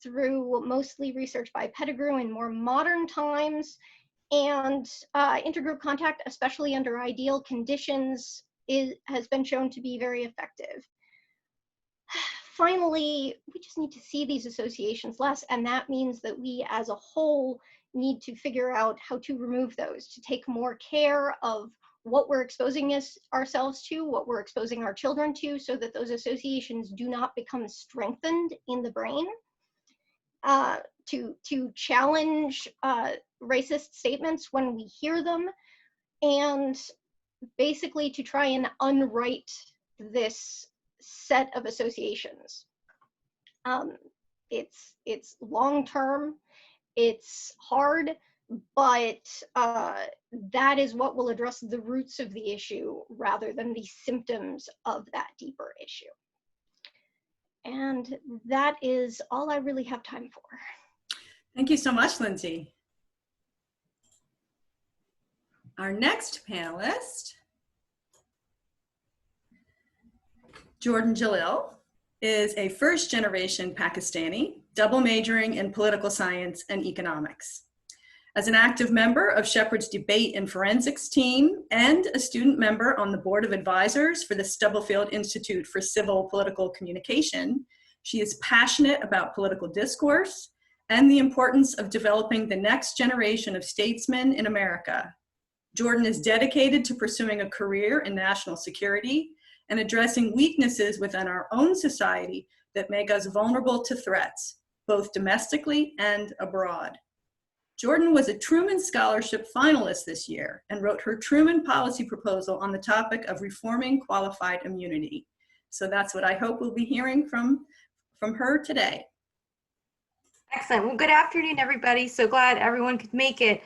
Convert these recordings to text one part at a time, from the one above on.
through mostly research by Pettigrew in more modern times, and intergroup contact, especially under ideal conditions, has been shown to be very effective. Finally, we just need to see these associations less, and that means that we as a whole need to figure out how to remove those, to take more care of what we're exposing ourselves to, what we're exposing our children to, so that those associations do not become strengthened in the brain, to challenge racist statements when we hear them, and basically to try and unwrite this set of associations. It's long-term, it's hard, but that is what will address the roots of the issue rather than the symptoms of that deeper issue. And that is all I really have time for. Thank you so much, Lindsay. Our next panelist, Jordan Jalil, is a first-generation Pakistani, double majoring in political science and economics. As an active member of Shepard's debate and forensics team and a student member on the board of advisors for the Stubblefield Institute for Civil Political Communication, she is passionate about political discourse and the importance of developing the next generation of statesmen in America. Jordan is dedicated to pursuing a career in national security and addressing weaknesses within our own society that make us vulnerable to threats, both domestically and abroad. Jordan was a Truman Scholarship finalist this year and wrote her Truman policy proposal on the topic of reforming qualified immunity. So that's what I hope we'll be hearing from her today. Excellent. Well, good afternoon, everybody. So glad everyone could make it,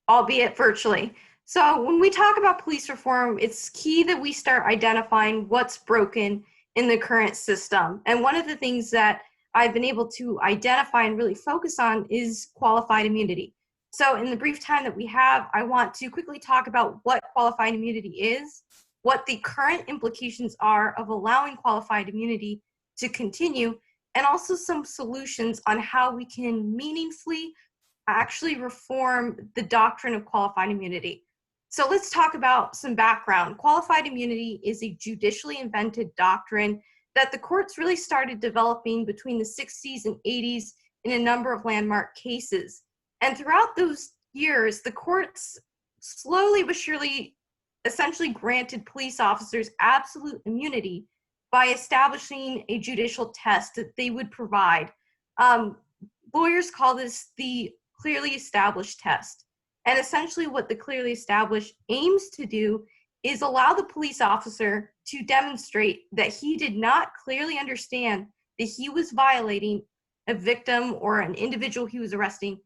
albeit virtually. So when we talk about police reform, it's key that we start identifying what's broken in the current system. And one of the things that I've been able to identify and really focus on is qualified immunity. So in the brief time that we have, I want to quickly talk about what qualified immunity is, what the current implications are of allowing qualified immunity to continue, and also some solutions on how we can meaningfully actually reform the doctrine of qualified immunity. So let's talk about some background. Qualified immunity is a judicially invented doctrine that the courts really started developing between the 60s and 80s in a number of landmark cases. And throughout those years, the courts slowly but surely essentially granted police officers absolute immunity by establishing a judicial test that they would provide. Lawyers call this the clearly established test. And essentially what the clearly established aims to do is allow the police officer to demonstrate that he did not clearly understand that he was violating a victim or an individual he was arresting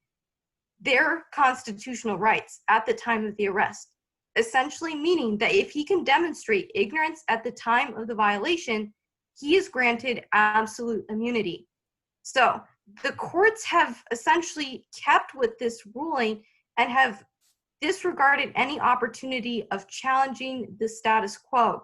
their constitutional rights at the time of the arrest. Essentially meaning that if he can demonstrate ignorance at the time of the violation, he is granted absolute immunity. So the courts have essentially kept with this ruling and have disregarded any opportunity of challenging the status quo.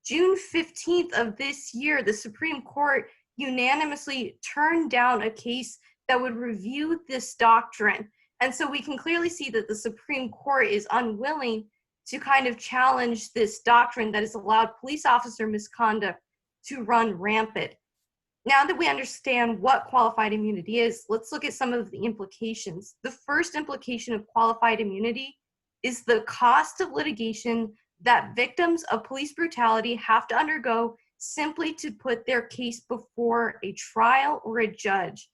June 15th of this year, the Supreme Court unanimously turned down a case that would review this doctrine. And so we can clearly see that the Supreme Court is unwilling to kind of challenge this doctrine that has allowed police officer misconduct to run rampant. Now that we understand what qualified immunity is, let's look at some of the implications. The first implication of qualified immunity is the cost of litigation that victims of police brutality have to undergo simply to put their case before a trial or a judge.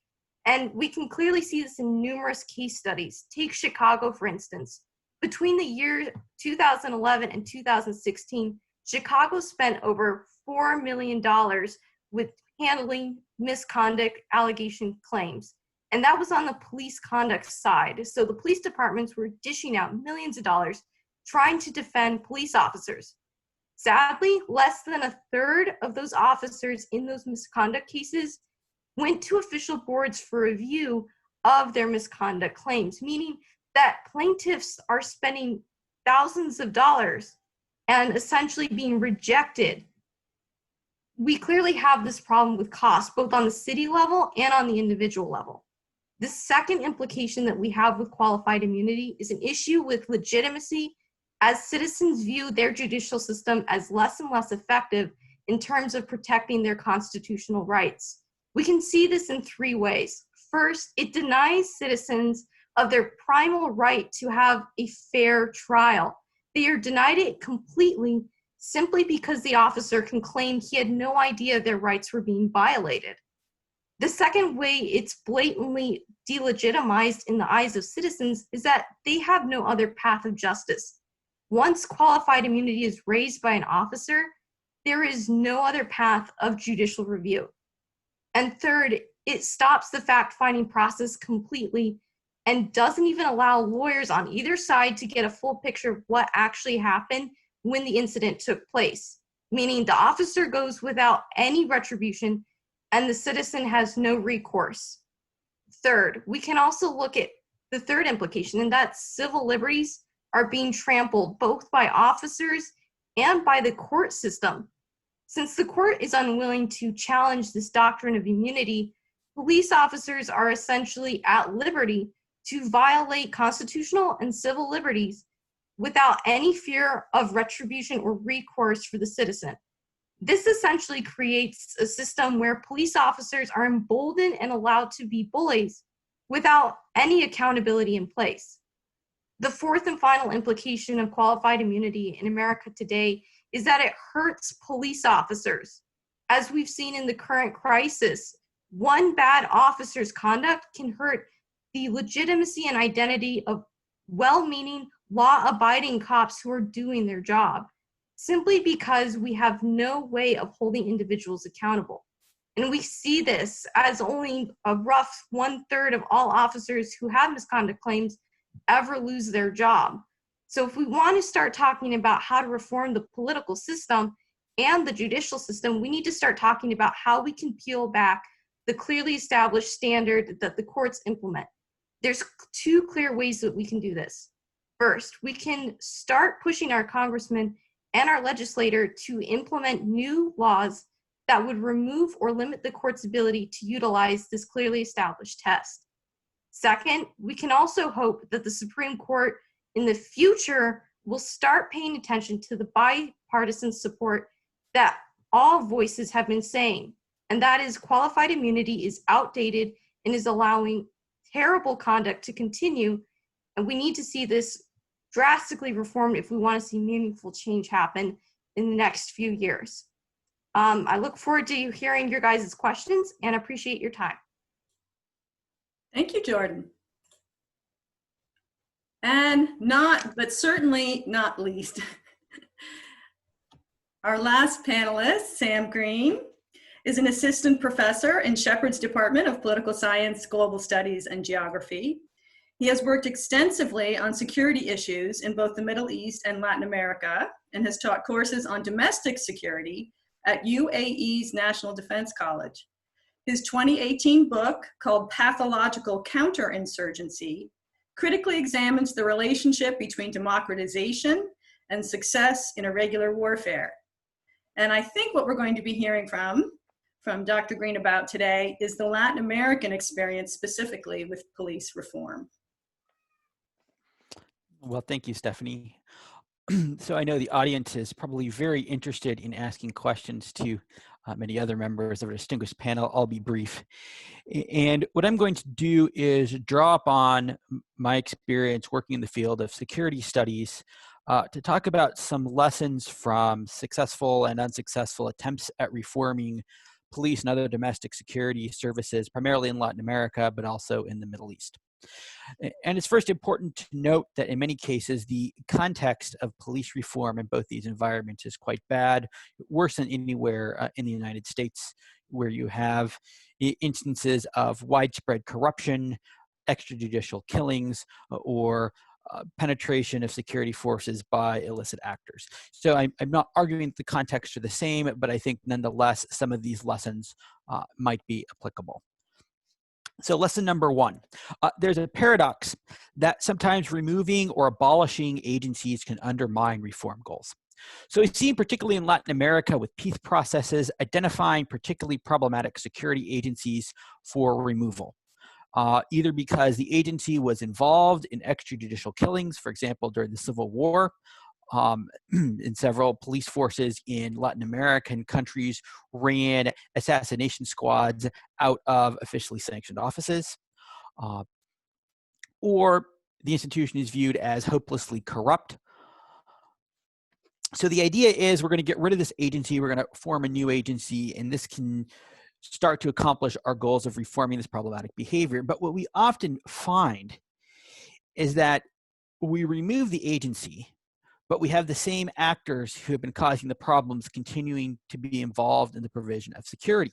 And we can clearly see this in numerous case studies. Take Chicago, for instance. Between the year 2011 and 2016, Chicago spent over $4 million with handling misconduct allegation claims. And that was on the police conduct side. So the police departments were dishing out millions of dollars trying to defend police officers. Sadly, less than a third of those officers in those misconduct cases went to official boards for review of their misconduct claims, meaning that plaintiffs are spending thousands of dollars and essentially being rejected we clearly have this problem with cost, both on the city level and on the individual level. The second implication that we have with qualified immunity is an issue with legitimacy, as citizens view their judicial system as less and less effective in terms of protecting their constitutional rights. We can see this in three ways. First, it denies citizens of their primal right to have a fair trial. They are denied it completely simply because the officer can claim he had no idea their rights were being violated. The second way it's blatantly delegitimized in the eyes of citizens is that they have no other path of justice. Once qualified immunity is raised by an officer, there is no other path of judicial review. And third, it stops the fact-finding process completely and doesn't even allow lawyers on either side to get a full picture of what actually happened when the incident took place, meaning the officer goes without any retribution and the citizen has no recourse. Third, we can also look at the third implication, and that's civil liberties are being trampled both by officers and by the court system. Since the court is unwilling to challenge this doctrine of immunity, police officers are essentially at liberty to violate constitutional and civil liberties without any fear of retribution or recourse for the citizen. This essentially creates a system where police officers are emboldened and allowed to be bullies without any accountability in place. The fourth and final implication of qualified immunity in America today is that it hurts police officers. As we've seen in the current crisis, one bad officer's conduct can hurt the legitimacy and identity of well-meaning, law-abiding cops who are doing their job, simply because we have no way of holding individuals accountable. And we see this as only a rough 1/3 of all officers who have misconduct claims ever lose their job. So if we want to start talking about how to reform the political system and the judicial system, we need to start talking about how we can peel back the clearly established standard that the courts implement. There's two clear ways that we can do this. First, we can start pushing our congressmen and our legislator to implement new laws that would remove or limit the court's ability to utilize this clearly established test. Second, we can also hope that the Supreme Court in the future will start paying attention to the bipartisan support that all voices have been saying, and that is qualified immunity is outdated and is allowing terrible conduct to continue, and we need to see this drastically reformed if we want to see meaningful change happen in the next few years. I look forward to hearing your guys' questions and appreciate your time. Thank you, Jordan. And but certainly not least, our last panelist, Sam Green, is an assistant professor in Shepherd's Department of Political Science, Global Studies, and Geography. He has worked extensively on security issues in both the Middle East and Latin America, and has taught courses on domestic security at UAE's National Defense College. His 2018 book, called Pathological Counterinsurgency, critically examines the relationship between democratization and success in irregular warfare. And I think what we're going to be hearing from Dr. Green about today is the Latin American experience specifically with police reform. Well, thank you, Stephanie. So I know the audience is probably very interested in asking questions to many other members of our distinguished panel. I'll be brief. And what I'm going to do is draw upon my experience working in the field of security studies to talk about some lessons from successful and unsuccessful attempts at reforming police and other domestic security services, primarily in Latin America, but also in the Middle East. And it's first important to note that in many cases, the context of police reform in both these environments is quite bad, worse than anywhere in the United States, where you have instances of widespread corruption, extrajudicial killings, or penetration of security forces by illicit actors. So I'm not arguing that the contexts are the same, but I think nonetheless, some of these lessons might be applicable. So lesson number one, there's a paradox that sometimes removing or abolishing agencies can undermine reform goals. So we've seen, particularly in Latin America with peace processes, identifying particularly problematic security agencies for removal. Either because the agency was involved in extrajudicial killings, for example, during the Civil War, in several police forces in Latin American countries ran assassination squads out of officially sanctioned offices, or the institution is viewed as hopelessly corrupt. So the idea is we're going to get rid of this agency, we're going to form a new agency, and this can start to accomplish our goals of reforming this problematic behavior. But what we often find is that we remove the agency, but we have the same actors who have been causing the problems continuing to be involved in the provision of security,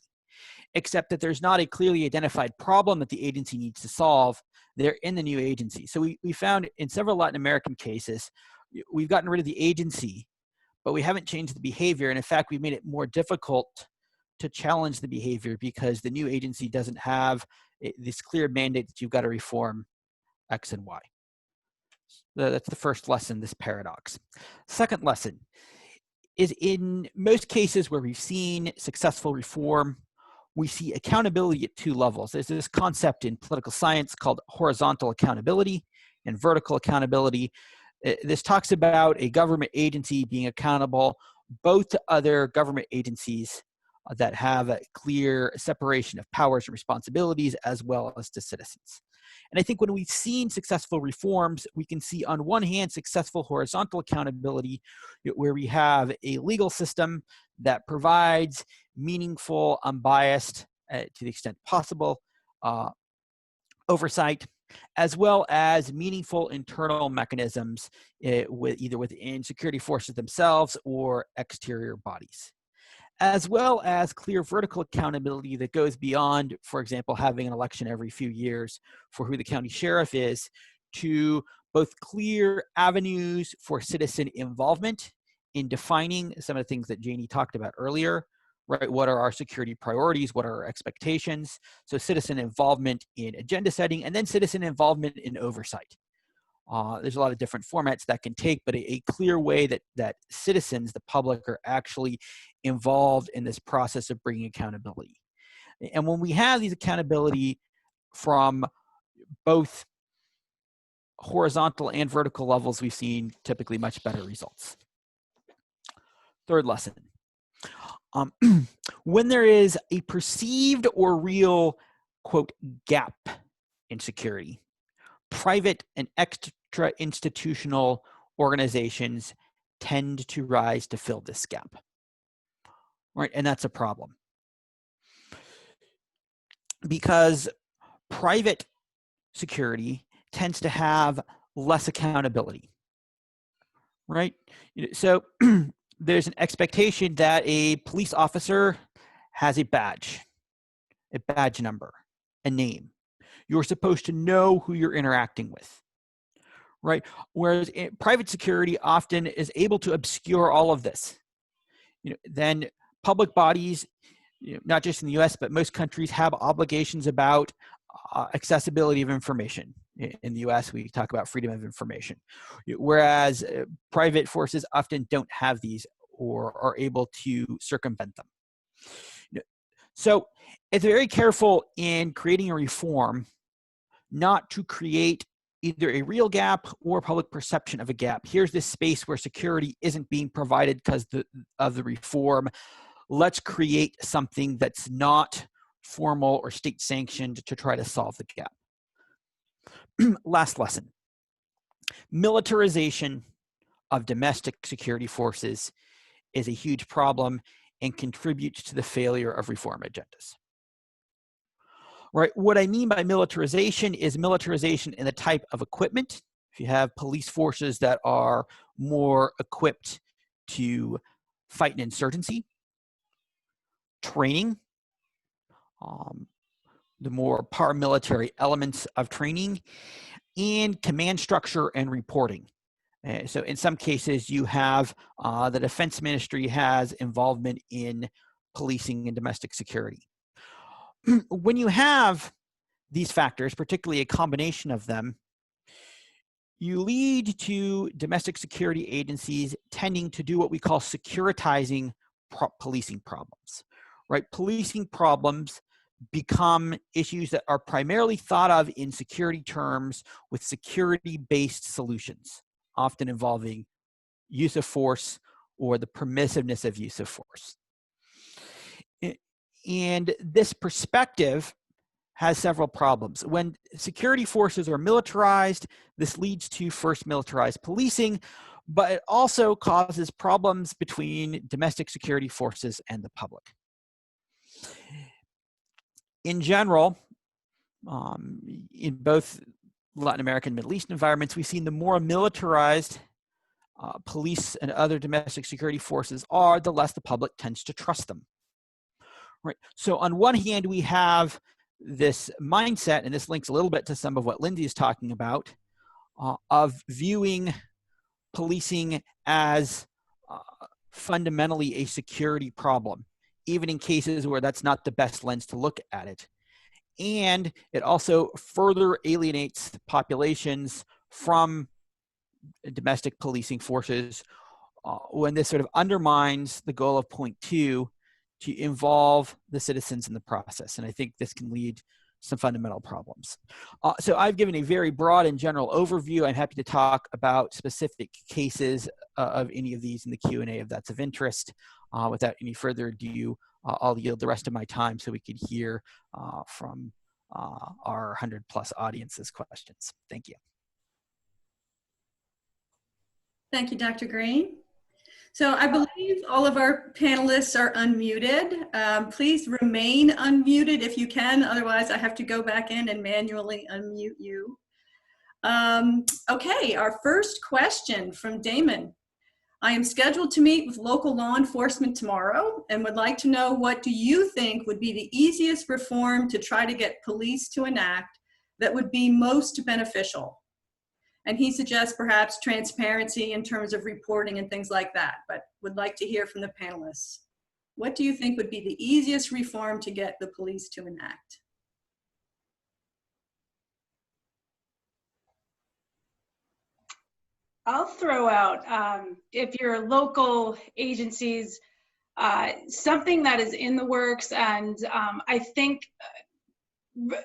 except that there's not a clearly identified problem that the agency needs to solve. They're in the new agency. So we found in several Latin American cases, we've gotten rid of the agency, but we haven't changed the behavior. And in fact, we've made it more difficult to challenge the behavior because the new agency doesn't have this clear mandate that you've got to reform X and Y. That's the first lesson, this paradox. Second lesson is, in most cases where we've seen successful reform, we see accountability at two levels. There's this concept in political science called horizontal accountability and vertical accountability. This talks about a government agency being accountable both to other government agencies that have a clear separation of powers and responsibilities, as well as to citizens. And I think when we've seen successful reforms, we can see on one hand successful horizontal accountability, where we have a legal system that provides meaningful, unbiased, to the extent possible, oversight, as well as meaningful internal mechanisms either within security forces themselves or exterior bodies, as well as clear vertical accountability that goes beyond, for example, having an election every few years for who the county sheriff is, to both clear avenues for citizen involvement in defining some of the things that Janie talked about earlier, right? What are our security priorities? What are our expectations? So citizen involvement in agenda setting, and then citizen involvement in oversight. There's a lot of different formats that can take, but a clear way that citizens, the public, are actually involved in this process of bringing accountability. And when we have these accountability from both horizontal and vertical levels, we've seen typically much better results. Third lesson. When there is a perceived or real, quote, gap in security, private and extra-institutional organizations tend to rise to fill this gap, right? And that's a problem, because private security tends to have less accountability, right? So there's an expectation that a police officer has a badge number, a name. You're supposed to know who you're interacting with, right? Whereas private security often is able to obscure all of this. Then public bodies, not just in the US, but most countries, have obligations about accessibility of information. In the US, we talk about freedom of information, whereas private forces often don't have these or are able to circumvent them. So it's very careful in creating a reform not to create either a real gap or public perception of a gap. Here's this space where security isn't being provided because of the reform. Let's create something that's not formal or state sanctioned to try to solve the gap. Last lesson. Militarization of domestic security forces is a huge problem and contributes to the failure of reform agendas. Right, what I mean by militarization is militarization in the type of equipment. If you have police forces that are more equipped to fight an insurgency, training, the more paramilitary elements of training, and command structure and reporting. So in some cases, you have the Defense Ministry has involvement in policing and domestic security. When you have these factors, particularly a combination of them, you lead to domestic security agencies tending to do what we call securitizing policing problems, right? Policing problems become issues that are primarily thought of in security terms with security-based solutions, often involving use of force or the permissiveness of use of force. And this perspective has several problems. When security forces are militarized, this leads to first militarized policing, but it also causes problems between domestic security forces and the public. In general, in both Latin American and Middle East environments, we've seen the more militarized police and other domestic security forces are, the less the public tends to trust them. Right. So on one hand, we have this mindset, and this links a little bit to some of what Lindsay is talking about, of viewing policing as fundamentally a security problem, even in cases where that's not the best lens to look at it. And it also further alienates populations from domestic policing forces when this sort of undermines the goal of point 2 to involve the citizens in the process. And I think this can lead some fundamental problems. So I've given a very broad and general overview. I'm happy to talk about specific cases of any of these in the Q&A if that's of interest. Without any further ado, I'll yield the rest of my time so we could hear from our 100+ audience's questions. Thank you. Thank you, Dr. Green. So I believe all of our panelists are unmuted. Please remain unmuted if you can, otherwise I have to go back in and manually unmute you. Okay, our first question from Damon. I am scheduled to meet with local law enforcement tomorrow and would like to know, what do you think would be the easiest reform to try to get police to enact that would be most beneficial? And he suggests perhaps transparency in terms of reporting and things like that, but would like to hear from the panelists. What do you think would be the easiest reform to get the police to enact? I'll throw out, if your local agencies, something that is in the works, and I think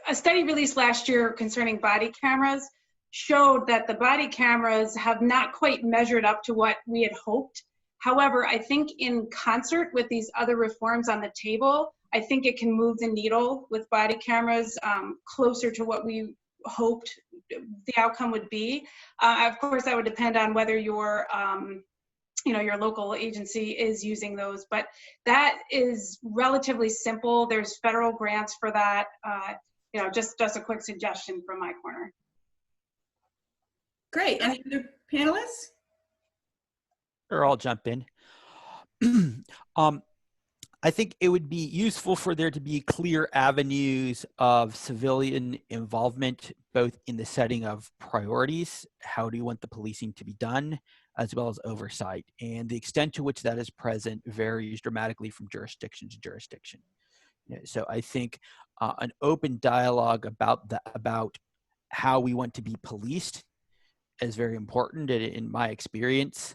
a study released last year concerning body cameras showed that the body cameras have not quite measured up to what we had hoped. However, I think in concert with these other reforms on the table, I think it can move the needle with body cameras closer to what we hoped the outcome would be. Of course, that would depend on whether your your local agency is using those, but that is relatively simple. There's federal grants for that. Just a quick suggestion from my corner. Great. Any other panelists? Or I'll jump in. I think it would be useful for there to be clear avenues of civilian involvement, both in the setting of priorities, how do you want the policing to be done, as well as oversight. And the extent to which that is present varies dramatically from jurisdiction to jurisdiction. So I think an open dialogue about how we want to be policed is very important. In my experience,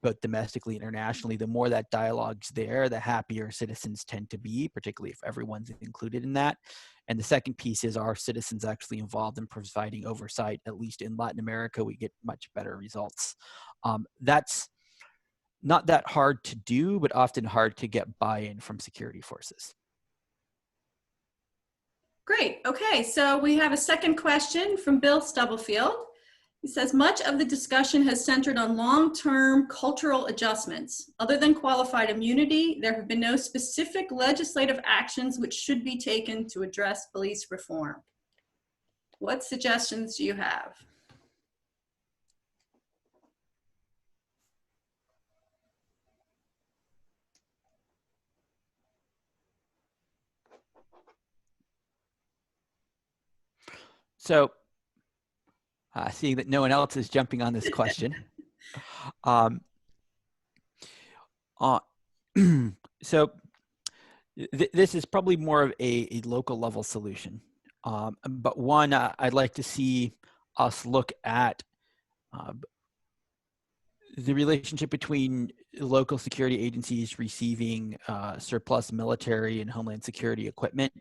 both domestically and internationally, the more that dialogue's there, the happier citizens tend to be, particularly if everyone's included in that. And the second piece is, are citizens actually involved in providing oversight? At least in Latin America, we get much better results. That's not that hard to do, but often hard to get buy-in from security forces. Great. Okay, so we have a second question from Bill Stubblefield. He says, much of the discussion has centered on long-term cultural adjustments. Other than qualified immunity, there have been no specific legislative actions which should be taken to address police reform. What suggestions do you have? So, seeing that no one else is jumping on this question. So this is probably more of a local level solution, but one I'd like to see us look at the relationship between local security agencies receiving surplus military and homeland security equipment.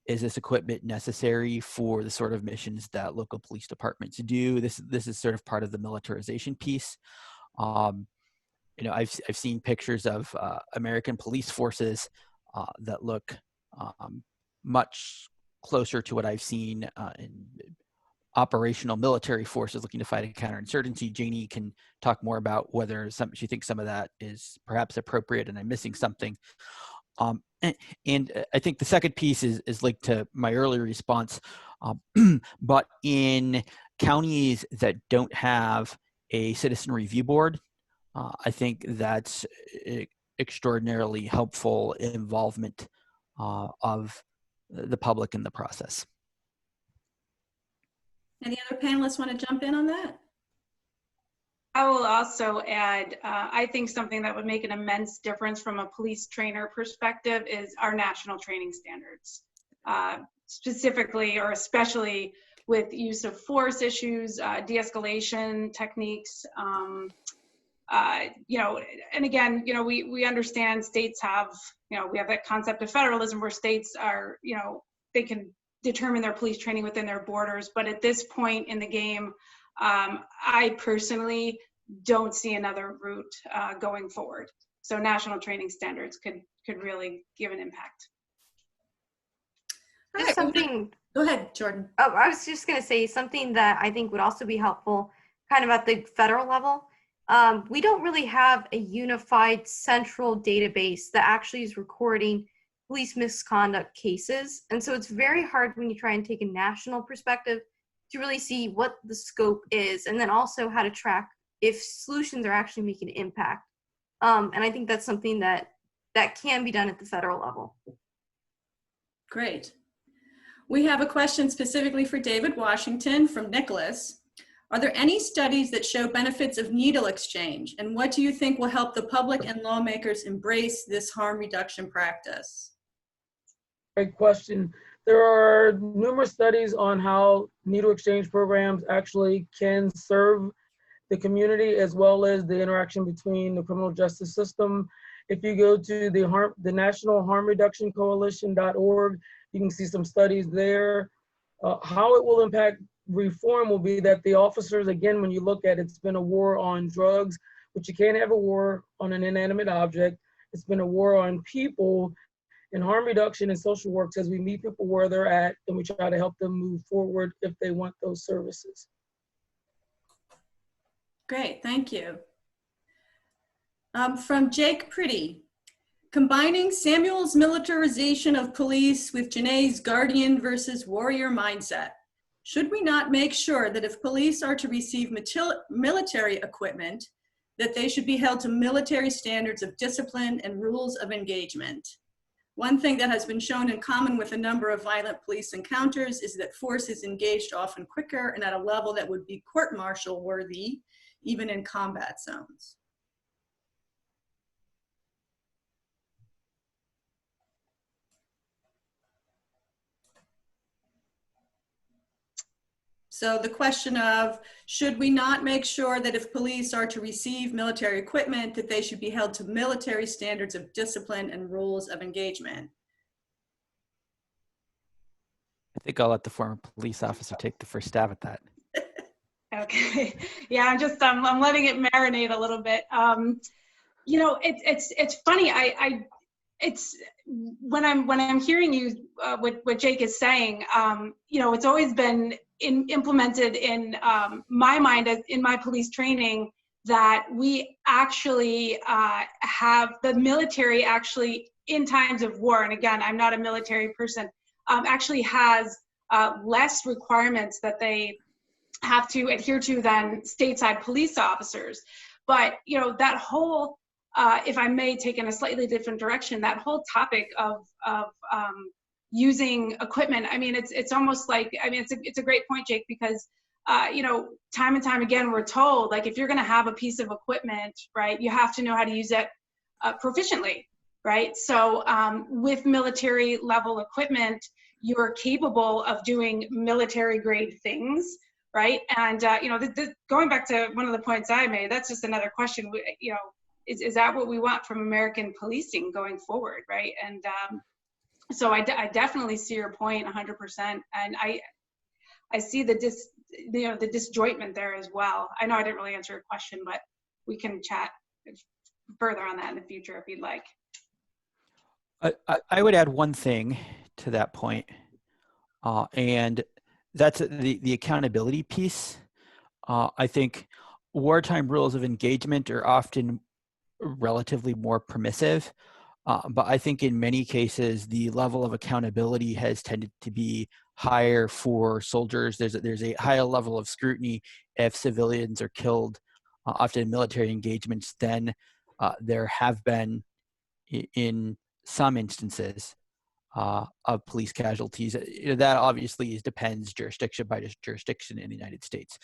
Is this equipment necessary for the sort of missions that local police departments do? This is sort of part of the militarization piece. You know, I've seen pictures of American police forces that look much closer to what I've seen in operational military forces looking to fight a counterinsurgency. Janie can talk more about whether she thinks some of that is perhaps appropriate and I'm missing something. And I think the second piece is linked to my earlier response, but in counties that don't have a citizen review board, I think that's extraordinarily helpful involvement of the public in the process. Any other panelists want to jump in on that? I will also add, I think something that would make an immense difference from a police trainer perspective is our national training standards, specifically or especially with use of force issues, de-escalation techniques. You know, and again, you know, we understand states have, you know, we have that concept of federalism where states are, you know, they can determine their police training within their borders. But at this point in the game, I personally don't see another route going forward. So national training standards could really give an impact. Just something. Go ahead, Jordan. Oh, I was just going to say something that I think would also be helpful, kind of at the federal level. We don't really have a unified central database that actually is recording police misconduct cases. And so it's very hard when you try and take a national perspective to really see what the scope is, and then also how to track if solutions are actually making an impact. And I think that's something that can be done at the federal level. Great. We have a question specifically for David Washington from Nicholas. Are there any studies that show benefits of needle exchange? And what do you think will help the public and lawmakers embrace this harm reduction practice? Great question. There are numerous studies on how needle exchange programs actually can serve the community as well as the interaction between the criminal justice system. If you go to the National Harm Reduction Coalition.org, you can see some studies there. How it will impact reform will be that the officers, again, when you look at it, it's been a war on drugs, but you can't have a war on an inanimate object. It's been a war on people. And harm reduction and social work says we meet people where they're at and we try to help them move forward if they want those services. Great, thank you. From Jake Pretty, combining Samuel's militarization of police with Janae's guardian versus warrior mindset. Should we not make sure that if police are to receive military equipment, that they should be held to military standards of discipline and rules of engagement? One thing that has been shown in common with a number of violent police encounters is that force is engaged often quicker and at a level that would be court-martial worthy, even in combat zones. So the question of, should we not make sure that if police are to receive military equipment, that they should be held to military standards of discipline and rules of engagement? I think I'll let the former police officer take the first stab at that. Okay, yeah, I'm letting it marinate a little bit. You know, it's funny. It's when I'm hearing you what Jake is saying. You know, it's always been implemented in my mind in my police training that we actually have the military actually in times of war. And again, I'm not a military person. Actually has less requirements that they have to adhere to than stateside police officers. But, you know, that whole, if I may take in a slightly different direction, that whole topic of using equipment, I mean, it's almost like, I mean, it's a great point, Jake, because, you know, time and time again, we're told, like, if you're going to have a piece of equipment, right, you have to know how to use it proficiently, right? So with military level equipment, you're capable of doing military grade things, right? And you know, going back to one of the points I made, that's just another question. You know, is that what we want from American policing going forward, right? And so I definitely see your point 100%, and I see the disjointment there as well. I know I didn't really answer your question, but we can chat further on that in the future if you'd like. I would add one thing to that point, and that's the accountability piece. I think wartime rules of engagement are often relatively more permissive, but I think in many cases the level of accountability has tended to be higher for soldiers. There's a higher level of scrutiny if civilians are killed, often in military engagements, than there have been in some instances of police casualties. That obviously depends jurisdiction by jurisdiction in the United States.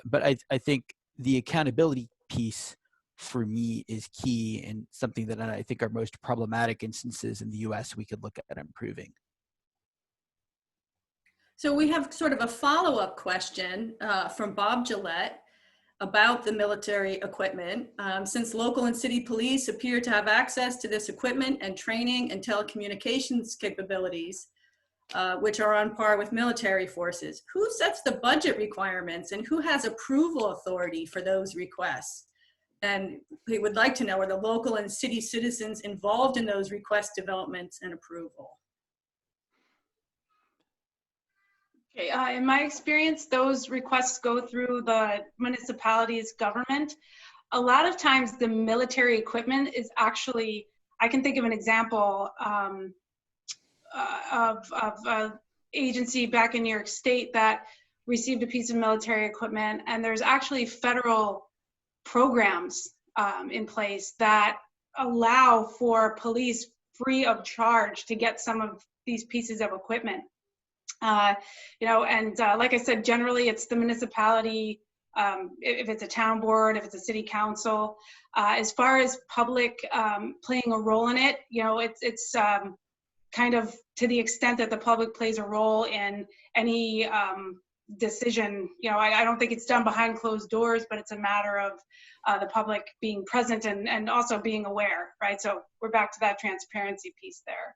But I think the accountability piece for me is key, and something that I think are most problematic instances in the US we could look at improving. So we have sort of a follow-up question from Bob Gillette about the military equipment. Since local and city police appear to have access to this equipment and training and telecommunications capabilities, which are on par with military forces, who sets the budget requirements and who has approval authority for those requests? And we would like to know, are the local and city citizens involved in those request developments and approval? Okay, in my experience, those requests go through the municipality's government. A lot of times the military equipment is actually, I can think of an example of an agency back in New York State that received a piece of military equipment, and there's actually federal programs in place that allow for police free of charge to get some of these pieces of equipment. You know, and like I said, generally it's the municipality, if it's a town board, if it's a city council. As far as public playing a role in it, you know, it's kind of to the extent that the public plays a role in any decision. You know, I don't think it's done behind closed doors, but it's a matter of the public being present and also being aware, right? So we're back to that transparency piece there.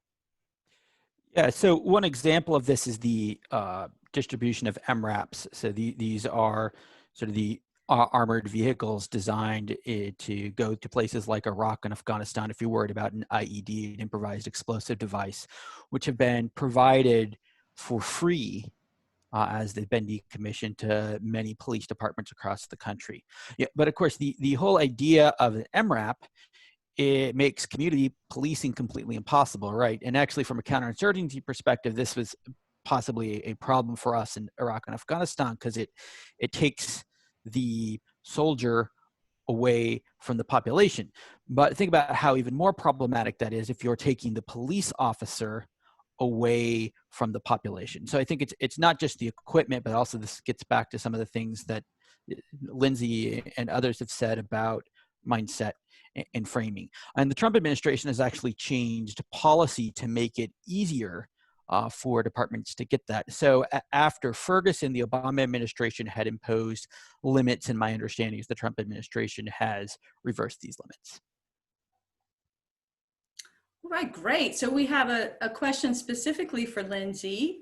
Yeah, so one example of this is the distribution of MRAPs. So these are sort of the armored vehicles designed to go to places like Iraq and Afghanistan if you're worried about an IED, an improvised explosive device, which have been provided for free as they've been decommissioned to many police departments across the country. Yeah, but of course, the whole idea of an MRAP, it makes community policing completely impossible, right? And actually, from a counterinsurgency perspective, this was possibly a problem for us in Iraq and Afghanistan because it takes the soldier away from the population. But think about how even more problematic that is if you're taking the police officer away from the population. So I think it's not just the equipment, but also this gets back to some of the things that Lindsay and others have said about mindset and framing. And the Trump administration has actually changed policy to make it easier for departments to get that. So after Ferguson, the Obama administration had imposed limits, and my understanding is the Trump administration has reversed these limits. All right, great. So we have a question specifically for Lindsay.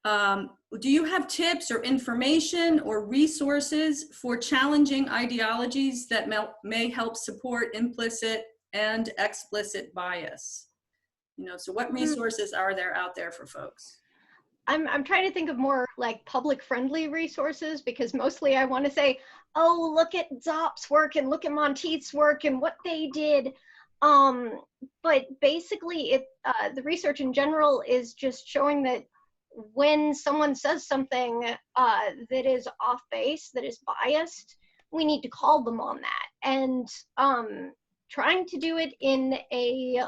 Do you have tips or information or resources for challenging ideologies that may help support implicit and explicit bias? You know, so what resources are there out there for folks? I'm trying to think of more like public friendly resources, because mostly I want to say, oh, look at Zop's work and look at Monteith's work and what they did. But basically the research in general is just showing that when someone says something that is off base, that is biased, we need to call them on that. And trying to do it in a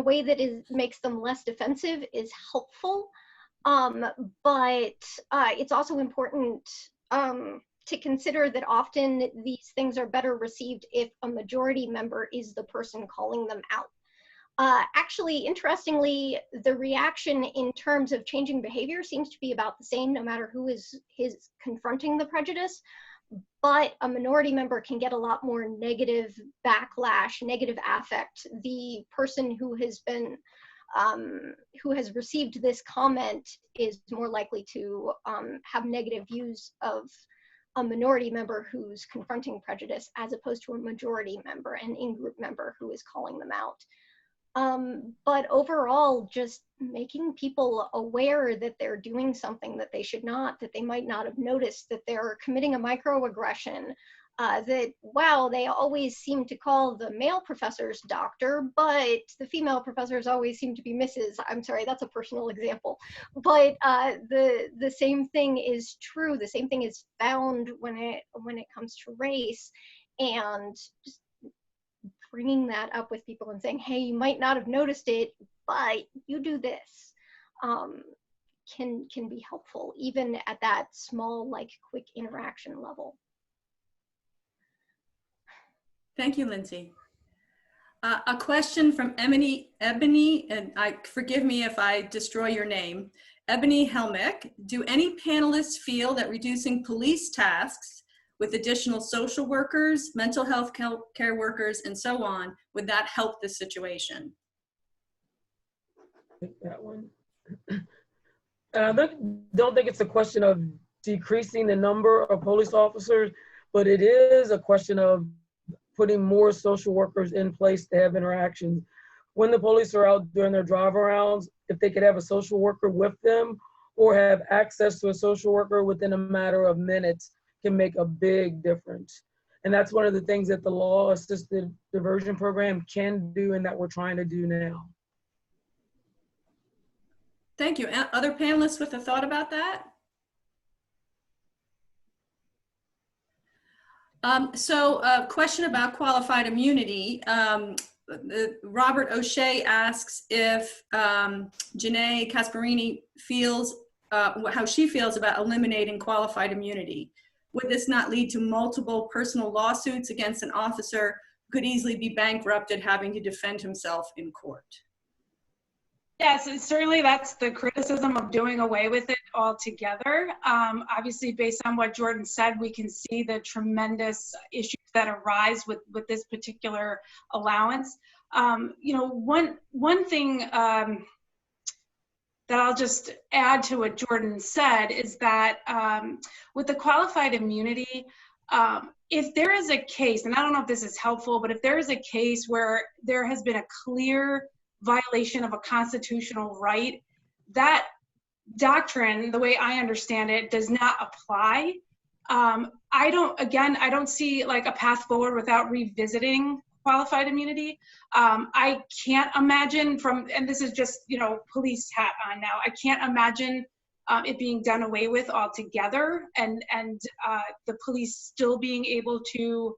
way that makes them less defensive is helpful. But it's also important to consider that often these things are better received if a majority member is the person calling them out. Actually, interestingly, the reaction in terms of changing behavior seems to be about the same no matter who is confronting the prejudice, but a minority member can get a lot more negative backlash, negative affect. The person who has been, who has received this comment is more likely to have negative views of a minority member who's confronting prejudice as opposed to a majority member, an in-group member who is calling them out. But overall, just making people aware that they're doing something that they should not, that they might not have noticed, that they're committing a microaggression, that, wow, they always seem to call the male professors doctor, but the female professors always seem to be Mrs. I'm sorry, that's a personal example. But the same thing is true. The same thing is found when it comes to race, and just bringing that up with people and saying, hey, you might not have noticed it, but you do this, can be helpful, even at that small, like, quick interaction level. Thank you, Lindsay. A question from Ebony, and forgive me if I destroy your name. Ebony Helmick, do any panelists feel that reducing police tasks with additional social workers, mental health care workers, and so on, would that help the situation? Take that one. And I don't think it's a question of decreasing the number of police officers, but it is a question of putting more social workers in place to have interactions. When the police are out doing their drive-arounds, if they could have a social worker with them or have access to a social worker within a matter of minutes, can make a big difference. And that's one of the things that the law-assisted diversion program can do and that we're trying to do now. Thank you. Other panelists with a thought about that? So a question about qualified immunity. Robert O'Shea asks if Janae Casparini feels, how she feels about eliminating qualified immunity. Would this not lead to multiple personal lawsuits against an officer who could easily be bankrupted having to defend himself in court? Yes, certainly that's the criticism of doing away with it altogether. Obviously, based on what Jordan said, we can see the tremendous issues that arise with this particular allowance. You know, one thing that I'll just add to what Jordan said is that with the qualified immunity, if there is a case, and I don't know if this is helpful, but if there is a case where there has been a clear violation of a constitutional right, that doctrine, the way I understand it, does not apply. I don't see like a path forward without revisiting qualified immunity. I can't imagine and this is just, you know, police hat on now, I can't imagine it being done away with altogether and the police still being able to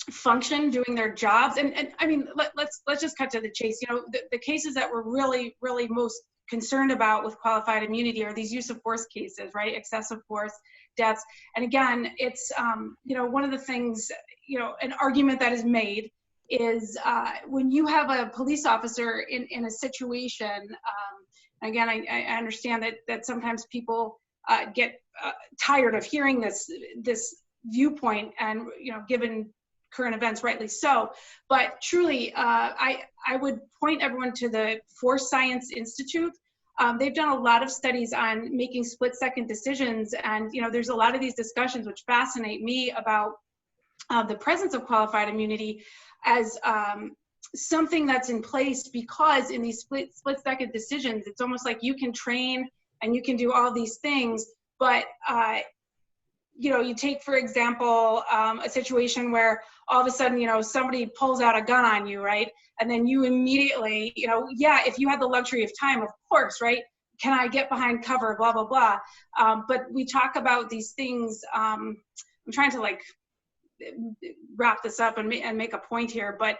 function doing their jobs. And I mean, let's just cut to the chase. You know, the cases that we're really most concerned about with qualified immunity are these use of force cases, right? Excessive force, deaths. And again, it's, you know, one of the things, you know, an argument that is made is when you have a police officer in a situation, again, I understand that sometimes people get tired of hearing this viewpoint, and, you know, given current events, rightly so. But truly, I would point everyone to the Force Science Institute. They've done a lot of studies on making split-second decisions, and, you know, there's a lot of these discussions which fascinate me about the presence of qualified immunity as something that's in place, because in these split-second decisions, it's almost like you can train and you can do all these things, but you know, you take, for example, a situation where all of a sudden, you know, somebody pulls out a gun on you, right? And then you immediately, you know, yeah, if you had the luxury of time, of course, right? Can I get behind cover, blah, blah, blah. But we talk about these things, I'm trying to like wrap this up and make a point here, but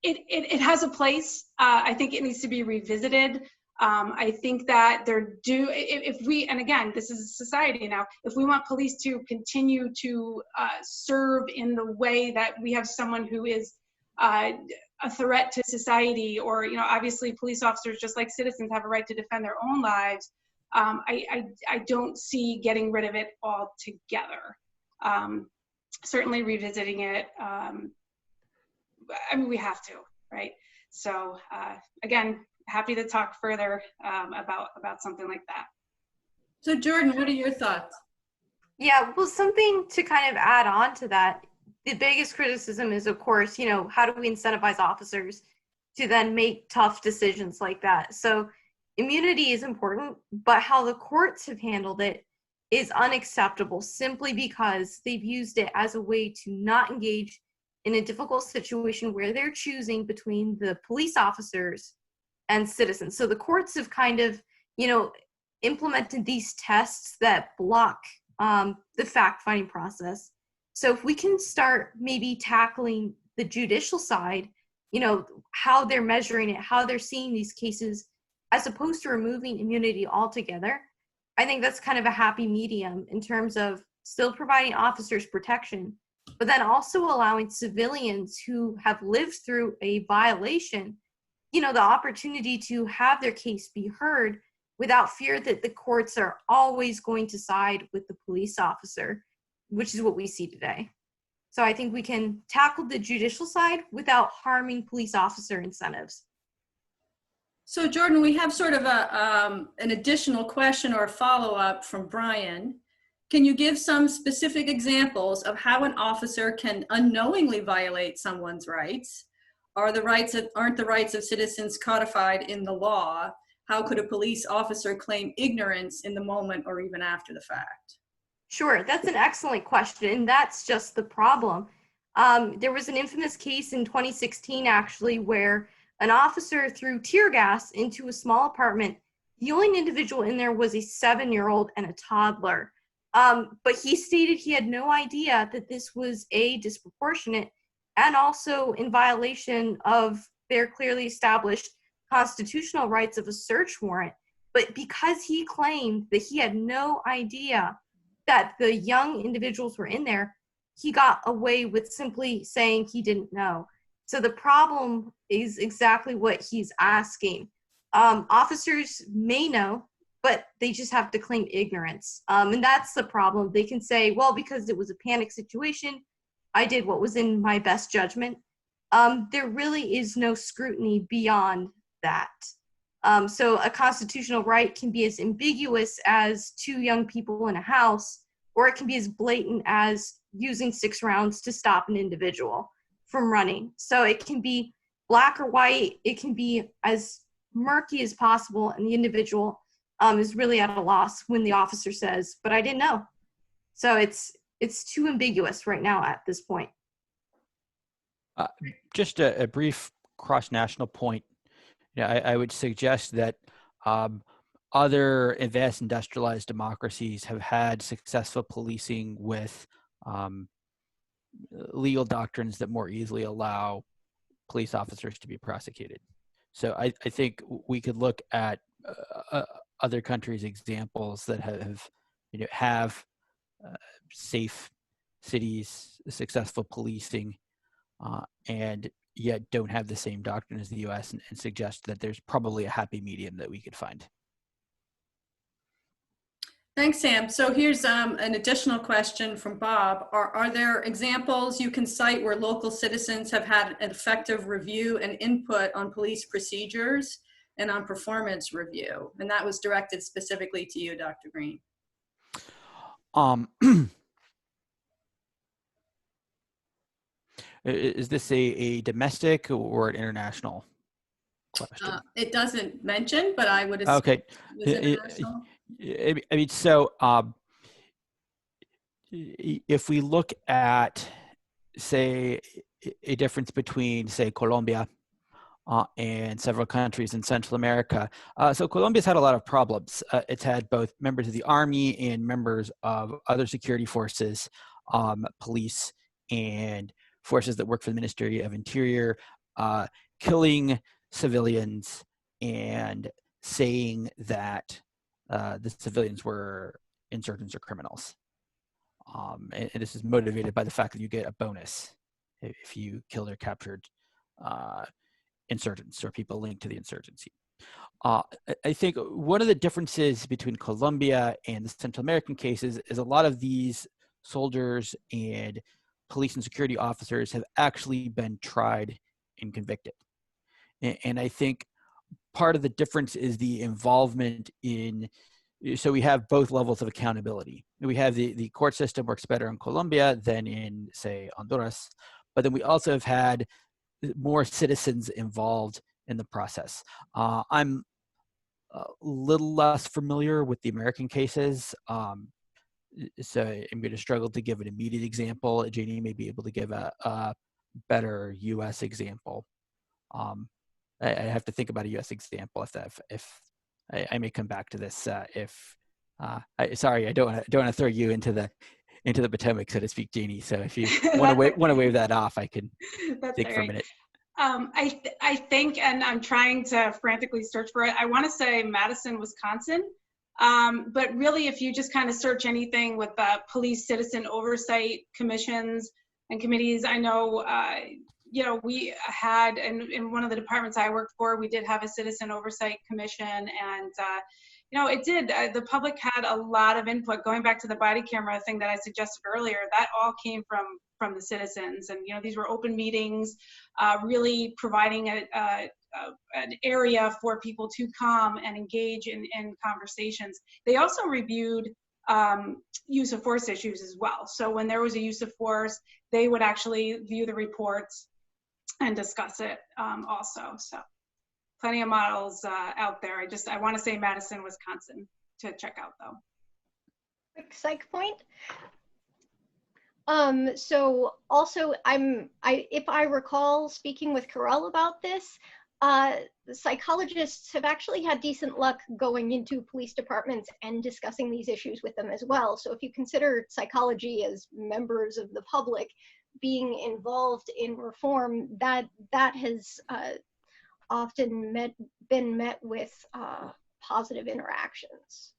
it has a place. I think it needs to be revisited. I think that if we, and again, this is society now, if we want police to continue to serve in the way that we have someone who is a threat to society, or, you know, obviously police officers, just like citizens, have a right to defend their own lives. I don't see getting rid of it altogether. Certainly revisiting it. I mean, we have to, right? So again, happy to talk further about something like that. So Jordan, what are your thoughts? Yeah, well, something to kind of add on to that, the biggest criticism is, of course, you know, how do we incentivize officers to then make tough decisions like that? So immunity is important, but how the courts have handled it is unacceptable simply because they've used it as a way to not engage in a difficult situation where they're choosing between the police officers and citizens. So the courts have kind of, you know, implemented these tests that block the fact-finding process. So if we can start maybe tackling the judicial side, you know, how they're measuring it, how they're seeing these cases, as opposed to removing immunity altogether, I think that's kind of a happy medium in terms of still providing officers protection, but then also allowing civilians who have lived through a violation, you know, the opportunity to have their case be heard without fear that the courts are always going to side with the police officer, which is what we see today. So I think we can tackle the judicial side without harming police officer incentives. So Jordan, we have sort of an additional question or follow-up from Brian. Can you give some specific examples of how an officer can unknowingly violate someone's rights? Aren't the rights of citizens codified in the law? How could a police officer claim ignorance in the moment or even after the fact? Sure, that's an excellent question, and that's just the problem. There was an infamous case in 2016, actually, where an officer threw tear gas into a small apartment. The only individual in there was a 7-year-old and a toddler. But he stated he had no idea that this was disproportionate and also in violation of their clearly established constitutional rights of a search warrant. But because he claimed that he had no idea that the young individuals were in there, he got away with simply saying he didn't know. So the problem is exactly what he's asking. Officers may know, but they just have to claim ignorance. And that's the problem. They can say, well, because it was a panic situation, I did what was in my best judgment. There really is no scrutiny beyond that. So a constitutional right can be as ambiguous as 2 young people in a house, or it can be as blatant as using 6 rounds to stop an individual from running. So it can be black or white. It can be as murky as possible, and the individual is really at a loss when the officer says, but I didn't know. So it's too ambiguous right now at this point. Just a brief cross-national point. I would suggest that other advanced industrialized democracies have had successful policing with legal doctrines that more easily allow police officers to be prosecuted. So I think we could look at other countries' examples that have safe cities, successful policing, and yet don't have the same doctrine as the U.S. and suggest that there's probably a happy medium that we could find. Thanks, Sam. So here's an additional question from Bob. Are there examples you can cite where local citizens have had an effective review and input on police procedures and on performance review? And that was directed specifically to you, Dr. Green. Is this a domestic or an international question? It doesn't mention, but I would assume okay. International. I mean, so if we look at, say, a difference between, say, Colombia and several countries in Central America. So Colombia's had a lot of problems. It's had both members of the army and members of other security forces, police, and forces that work for the Ministry of Interior, killing civilians and saying that the civilians were insurgents or criminals. And this is motivated by the fact that you get a bonus if you killed or captured insurgents or people linked to the insurgency. I think one of the differences between Colombia and the Central American cases is a lot of these soldiers and police and security officers have actually been tried and convicted. And I think part of the difference is the involvement in, so we have both levels of accountability. We have the court system works better in Colombia than in, say, Honduras, but then we also have had more citizens involved in the process. I'm a little less familiar with the American cases, so I'm going to struggle to give an immediate example. Janie may be able to give a better U.S. example. I have to think about a U.S. example if I may come back to this. Sorry, I don't want to throw you into the Potomac, so to speak, Janie. So if you want to wave that off, I can think for a minute. I think, and I'm trying to frantically search for it, I want to say Madison, Wisconsin. But really, if you just kind of search anything with police citizen oversight commissions and committees, I know, we had, in one of the departments I worked for, we did have a citizen oversight commission, and it did. The public had a lot of input. Going back to the body camera thing that I suggested earlier, that all came from the citizens, and these were open meetings, really providing an area for people to come and engage in conversations. They also reviewed use of force issues as well. So when there was a use of force, they would actually view the reports and discuss it also. So plenty of models out there. I want to say Madison, Wisconsin to check out though. Quick psych point. So also if I recall speaking with Carell about this, the psychologists have actually had decent luck going into police departments and discussing these issues with them as well. So if you consider psychology as members of the public being involved in reform, that has often been met with positive interactions.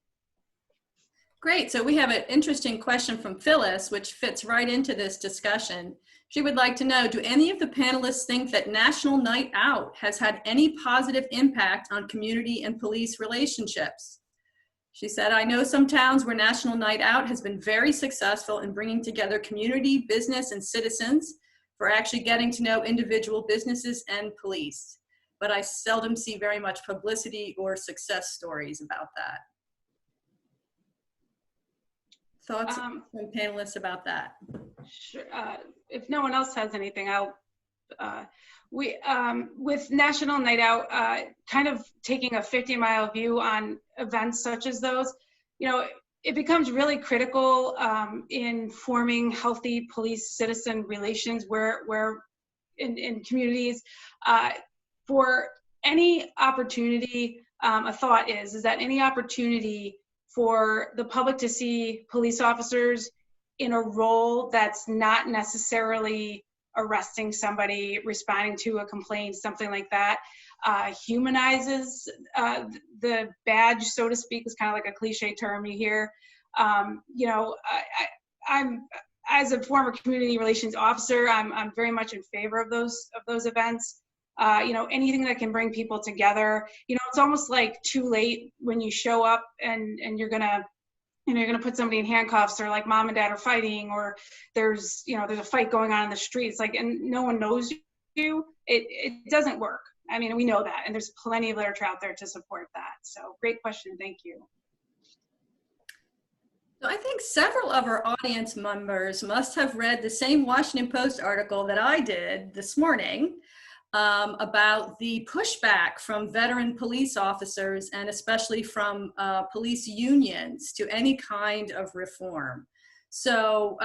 Great, so we have an interesting question from Phyllis, which fits right into this discussion. She would like to know, do any of the panelists think that National Night Out has had any positive impact on community and police relationships? She said, I know some towns where National Night Out has been very successful in bringing together community, business, and citizens for actually getting to know individual businesses and police. But I seldom see very much publicity or success stories about that. Thoughts from panelists about that? Sure. If no one else has anything, with National Night Out, kind of taking a 50-mile view on events such as those, it becomes really critical in forming healthy police-citizen relations where in communities. For any opportunity, a thought is that any opportunity for the public to see police officers in a role that's not necessarily arresting somebody, responding to a complaint, something like that, humanizes the badge, so to speak, is kind of like a cliche term you hear. I'm as a former community relations officer, I'm very much in favor of those events. Anything that can bring people together. It's almost like too late when you show up and you're gonna put somebody in handcuffs, or like mom and dad are fighting, or there's a fight going on in the streets, and no one knows you. It doesn't work. I mean, we know that, and there's plenty of literature out there to support that. So great question, thank you. So I think several of our audience members must have read the same Washington Post article that I did this morning about the pushback from veteran police officers, and especially from police unions, to any kind of reform. So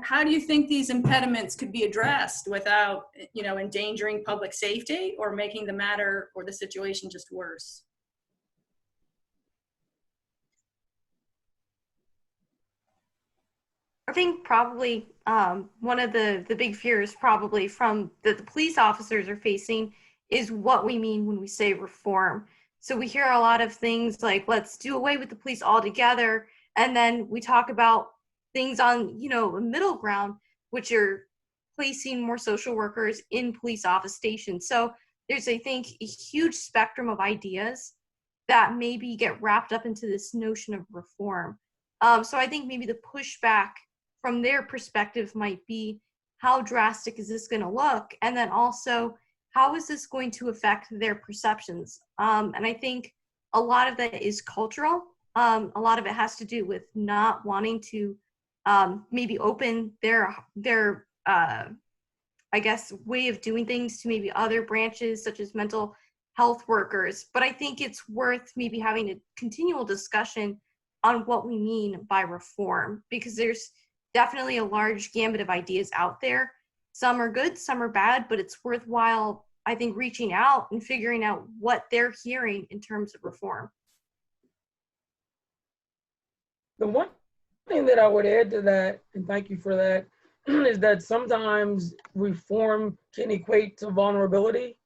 how do you think these impediments could be addressed without endangering public safety or making the matter or the situation just worse? I think probably one of the big fears probably from that the police officers are facing is what we mean when we say reform. So we hear a lot of things like, let's do away with the police altogether. And then we talk about things on, a middle ground, which are placing more social workers in police office stations. So there's, I think, a huge spectrum of ideas that maybe get wrapped up into this notion of reform. So I think maybe the pushback from their perspective might be, how drastic is this going to look? And then also, how is this going to affect their perceptions? And I think a lot of that is cultural. A lot of it has to do with not wanting to maybe open their I guess, way of doing things to maybe other branches such as mental health workers. But I think it's worth maybe having a continual discussion on what we mean by reform, because there's definitely a large gambit of ideas out there. Some are good, some are bad, but it's worthwhile, I think, reaching out and figuring out what they're hearing in terms of reform. The one thing that I would add to that, and thank you for that, is that sometimes reform can equate to vulnerability.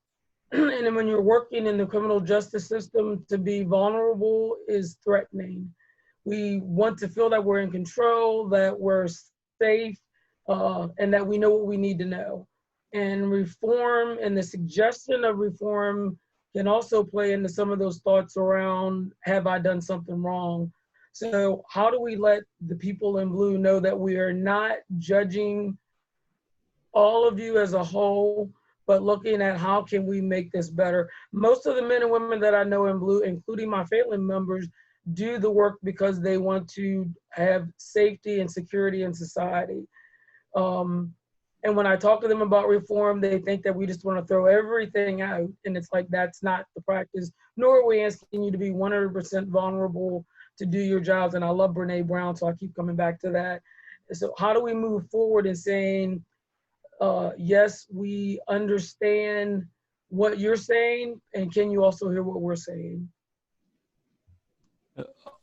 And then when you're working in the criminal justice system, to be vulnerable is threatening. We want to feel that we're in control, that we're safe, and that we know what we need to know. And reform and the suggestion of reform can also play into some of those thoughts around, have I done something wrong? So how do we let the people in blue know that we are not judging all of you as a whole, but looking at how can we make this better? Most of the men and women that I know in blue, including my family members, do the work because they want to have safety and security in society. And when I talk to them about reform, they think that we just want to throw everything out. And it's like, that's not the practice, nor are we asking you to be 100% vulnerable to do your jobs. And I love Brene Brown, so I keep coming back to that. So how do we move forward in saying, yes, we understand what you're saying, and can you also hear what we're saying?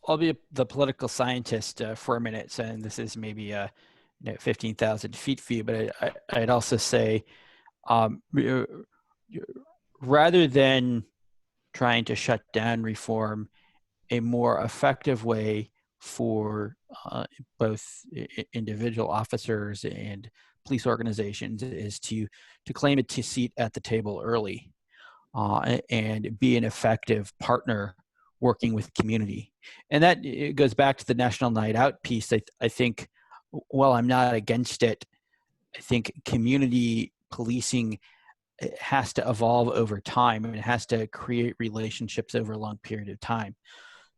I'll be the political scientist for a minute, and this is maybe 15,000 feet view, but I'd also say, rather than trying to shut down reform, a more effective way for both individual officers and police organizations is to claim a seat at the table early and be an effective partner working with community. And that it goes back to the National Night Out piece. I think, while I'm not against it, I think community policing has to evolve over time, and it has to create relationships over a long period of time.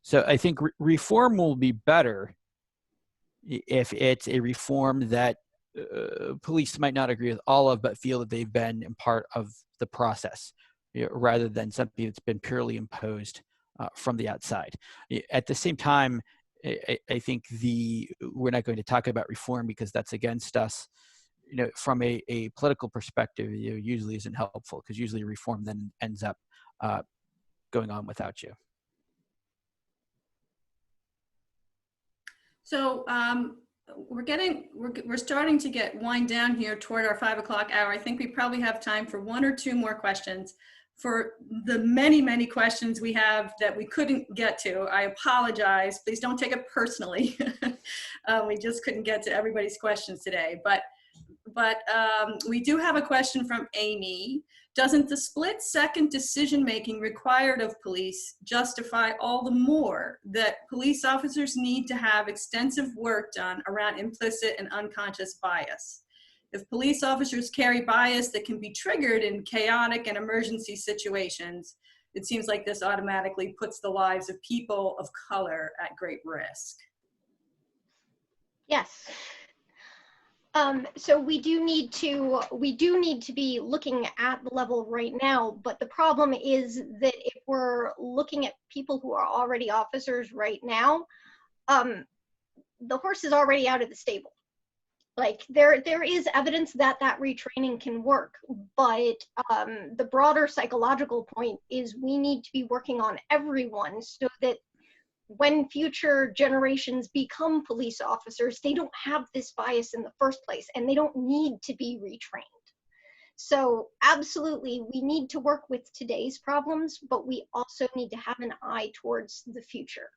So I think reform will be better if it's a reform that police might not agree with all of, but feel that they've been a part of the process, rather than something that's been purely imposed from the outside. At the same time, I think we're not going to talk about reform because that's against us. From a political perspective, usually isn't helpful, because usually reform then ends up going on without you. So we're starting to wind down here toward our 5 o'clock hour. I think we probably have time for one or two more questions. For the many, many questions we have that we couldn't get to, I apologize. Please don't take it personally. We just couldn't get to everybody's questions today. But we do have a question from Amy. Doesn't the split-second decision-making required of police justify all the more that police officers need to have extensive work done around implicit and unconscious bias? If police officers carry bias that can be triggered in chaotic and emergency situations, it seems like this automatically puts the lives of people of color at great risk. Yes. So we do need to be looking at the level right now, but the problem is that if we're looking at people who are already officers right now, the horse is already out of the stable. Like there is evidence that retraining can work, but the broader psychological point is we need to be working on everyone so that when future generations become police officers, they don't have this bias in the first place, and they don't need to be retrained. So absolutely, we need to work with today's problems, but we also need to have an eye towards the future.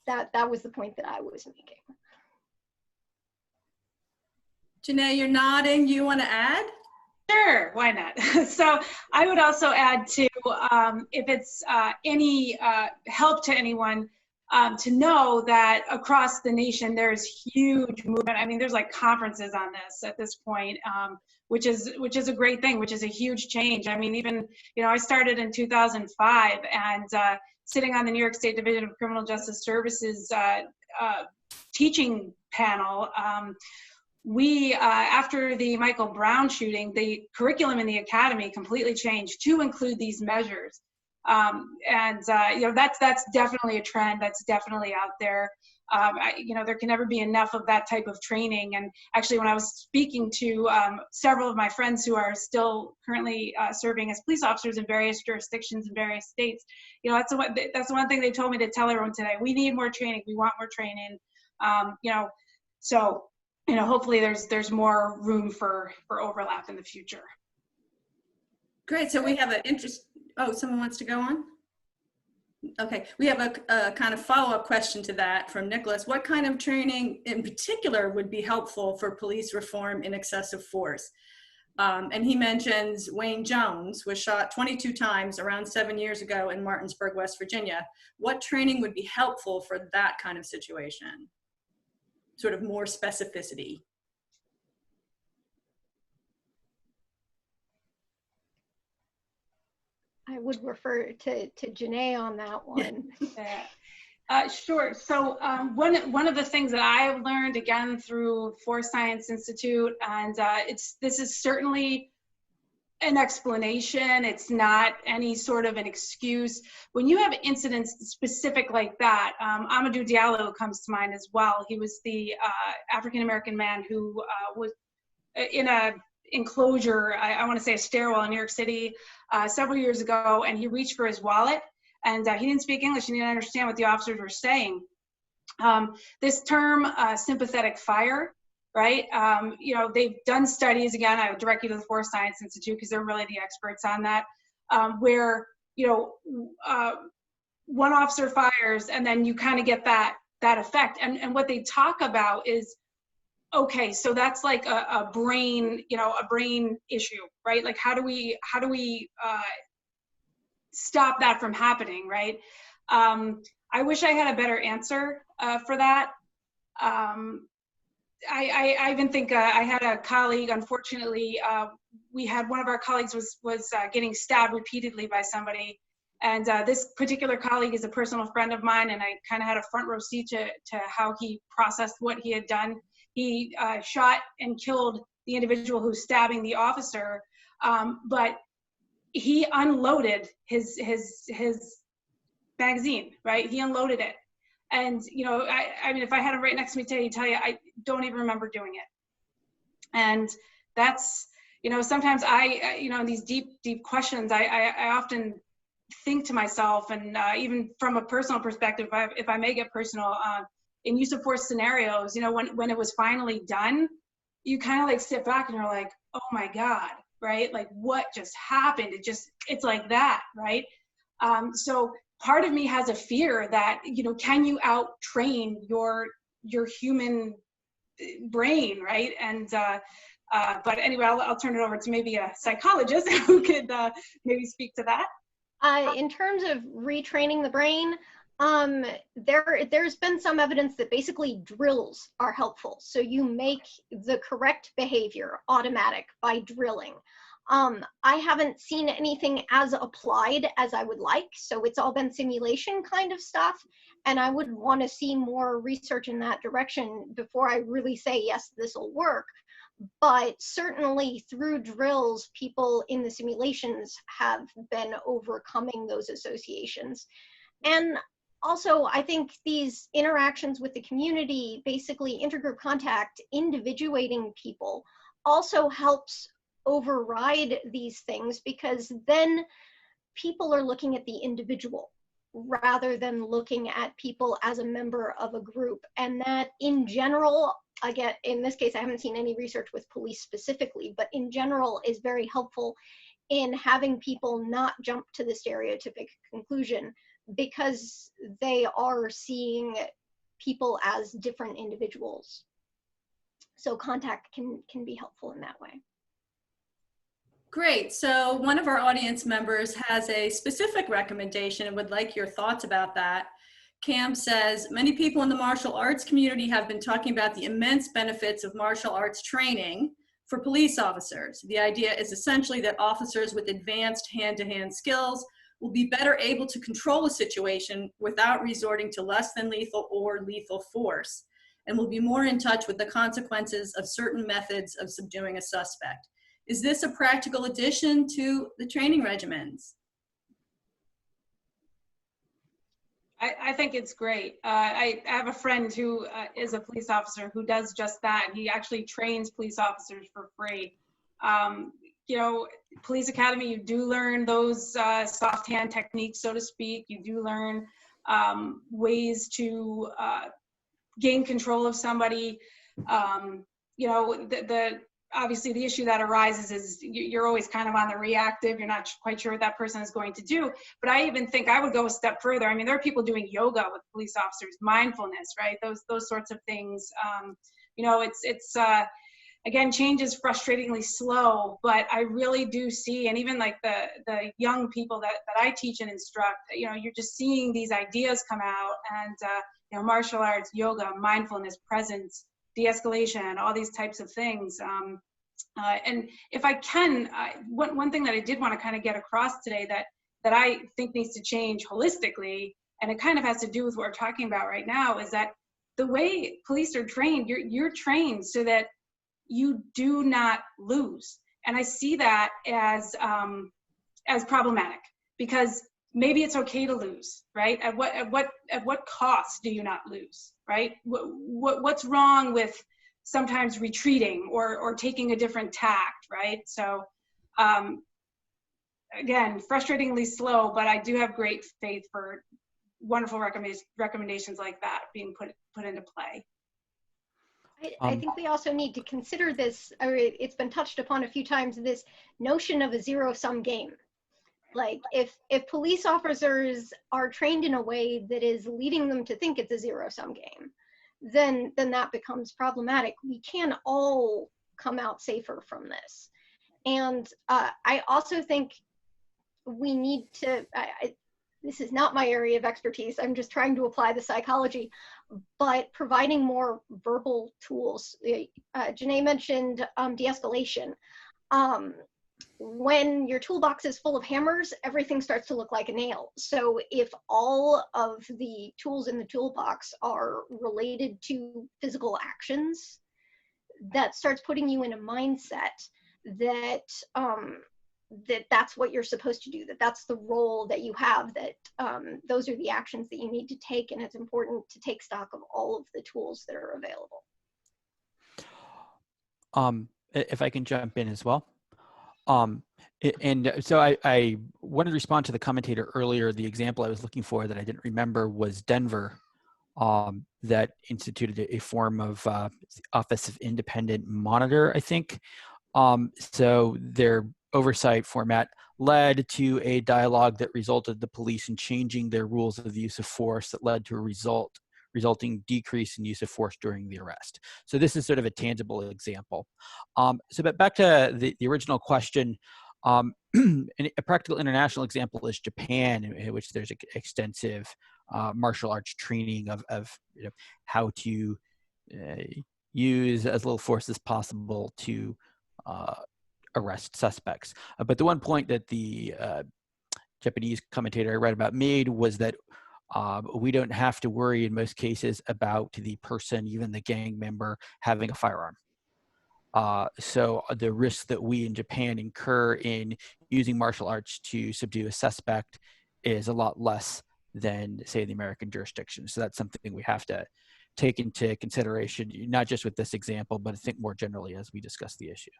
That was the point that I was making. Janae, you're nodding. You want to add? Sure, why not? So I would also add to, if it's any help to anyone, to know that across the nation there's huge movement. I mean, there's like conferences on this at this point, which is a great thing, which is a huge change. I mean, even, you know, I started in 2005, and sitting on the New York State Division of Criminal Justice Services teaching panel. We, after the Michael Brown shooting, the curriculum in the academy completely changed to include these measures. You know, that's definitely a trend that's definitely out there. You know, there can never be enough of that type of training. And actually, when I was speaking to several of my friends who are still currently serving as police officers in various jurisdictions in various states, you know, that's one thing they told me to tell everyone today. We need more training. We want more training. You know, so, you know, hopefully there's more room for overlap in the future. Great. So we have an interest. Oh, someone wants to go on? Okay. We have a kind of follow-up question to that from Nicholas. What kind of training in particular would be helpful for police reform in excessive force? And he mentions Wayne Jones was shot 22 times around 7 years ago in Martinsburg, West Virginia. What training would be helpful for that kind of situation? Sort of more specificity. I would refer to Janae on that one. Sure. So one of the things that I've learned, again, through Force Science Institute, and this is certainly an explanation. It's not any sort of an excuse. When you have incidents specific like that, Amadou Diallo comes to mind as well. He was the African-American man who was in a enclosure, I want to say a stairwell in New York City several years ago, and he reached for his wallet, and he didn't speak English, he didn't understand what the officers were saying. This term, sympathetic fire, right? You know, they've done studies, again, I would direct you to the Force Science Institute because they're really the experts on that, where, you know, one officer fires and then you kind of get that effect. And what they talk about is, okay, so that's like a brain, you know, a brain issue, right? Like how do we stop that from happening, right? I wish I had a better answer for that. I even think I had a colleague, unfortunately, we had one of our colleagues was getting stabbed repeatedly by somebody. And this particular colleague is a personal friend of mine, and I kind of had a front row seat to how he processed what he had done. He shot and killed the individual who's stabbing the officer, but he unloaded his magazine, right? He unloaded it. And, you know, I mean, if I had him right next to me today, he'd tell you, I don't even remember doing it. And that's, you know, sometimes you know, these deep questions, I often think to myself, and even from a personal perspective, if I may get personal, in use of force scenarios, you know, when it was finally done, you kind of like sit back and you're like, oh my God, right? Like what just happened? It's like that, right? So part of me has a fear that, you know, can you out-train your human brain, right? And but anyway, I'll turn it over to maybe a psychologist who could maybe speak to that. In terms of retraining the brain, there's been some evidence that basically drills are helpful. So you make the correct behavior automatic by drilling. I haven't seen anything as applied as I would like, so it's all been simulation kind of stuff, and I would want to see more research in that direction before I really say, yes, this will work. But certainly through drills, people in the simulations have been overcoming those associations. And also, I think these interactions with the community, basically intergroup contact, individuating people, also helps override these things, because then people are looking at the individual rather than looking at people as a member of a group. And that in general, again, in this case, I haven't seen any research with police specifically, but in general is very helpful in having people not jump to the stereotypic conclusion, because they are seeing people as different individuals. So contact can be helpful in that way. Great. So one of our audience members has a specific recommendation and would like your thoughts about that. Cam says, many people in the martial arts community have been talking about the immense benefits of martial arts training for police officers. The idea is essentially that officers with advanced hand-to-hand skills will be better able to control a situation without resorting to less than lethal or lethal force, and will be more in touch with the consequences of certain methods of subduing a suspect. Is this a practical addition to the training regimens? I think it's great. I have a friend who is a police officer who does just that. He actually trains police officers for free. You know, police academy, you do learn those soft hand techniques, so to speak. You do learn ways to gain control of somebody. You know, obviously the issue that arises is you're always kind of on the reactive. You're not quite sure what that person is going to do. But I even think I would go a step further. I mean, there are people doing yoga with police officers, mindfulness, right? Those sorts of things. You know, it's again, change is frustratingly slow, but I really do see, and even like the young people that I teach and instruct, you know, you're just seeing these ideas come out, and you know, martial arts, yoga, mindfulness, presence, de-escalation, all these types of things. And if I can, one thing that I did want to kind of get across today that I think needs to change holistically, and it kind of has to do with what we're talking about right now, is that the way police are trained, you're trained so that you do not lose. And I see that as problematic, because maybe it's okay to lose, right? At what cost do you not lose, right? What's wrong with sometimes retreating or taking a different tact, right? So again, frustratingly slow, but I do have great faith for wonderful recommendations like that being put into play. I think we also need to consider this, it's been touched upon a few times, this notion of a zero-sum game. Like if police officers are trained in a way that is leading them to think it's a zero-sum game, then that becomes problematic. We can all come out safer from this. And I also think we need to, this is not my area of expertise, I'm just trying to apply the psychology, but providing more verbal tools. Janae mentioned de-escalation. When your toolbox is full of hammers, everything starts to look like a nail. So if all of the tools in the toolbox are related to physical actions, that starts putting you in a mindset that that's what you're supposed to do, that's the role that you have, that those are the actions that you need to take, and it's important to take stock of all of the tools that are available. If I can jump in as well. And so I wanted to respond to the commentator earlier. The example I was looking for that I didn't remember was Denver, that instituted a form of Office of Independent Monitor, I think. So their oversight format led to a dialogue that resulted the police in changing their rules of the use of force that led to a resulting decrease in use of force during the arrest. So this is sort of a tangible example. But back to the original question, a practical international example is Japan, in which there's extensive martial arts training of you know, how to use as little force as possible to arrest suspects. But the one point that the Japanese commentator I read about made was that we don't have to worry in most cases about the person, even the gang member, having a firearm. So the risk that we in Japan incur in using martial arts to subdue a suspect is a lot less than, say, the American jurisdiction. So that's something we have to take into consideration, not just with this example, but I think more generally as we discuss the issue.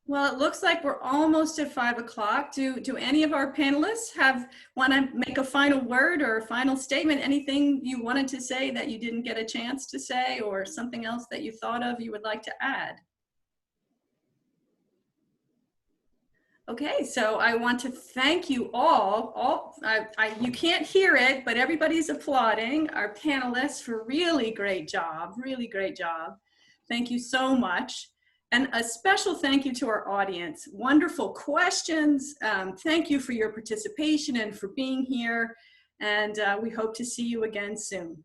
Well, it looks like we're almost at 5 o'clock. Do any of our panelists want to make a final word or a final statement? Anything you wanted to say that you didn't get a chance to say, or something else that you thought of you would like to add? Okay, so I want to thank you all. You can't hear it, but everybody's applauding our panelists for really great job, really great job. Thank you so much. And a special thank you to our audience. Wonderful questions. Thank you for your participation and for being here. And we hope to see you again soon.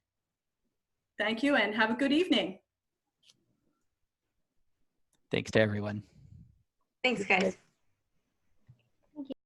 Thank you and have a good evening. Thanks to everyone. Thanks, guys.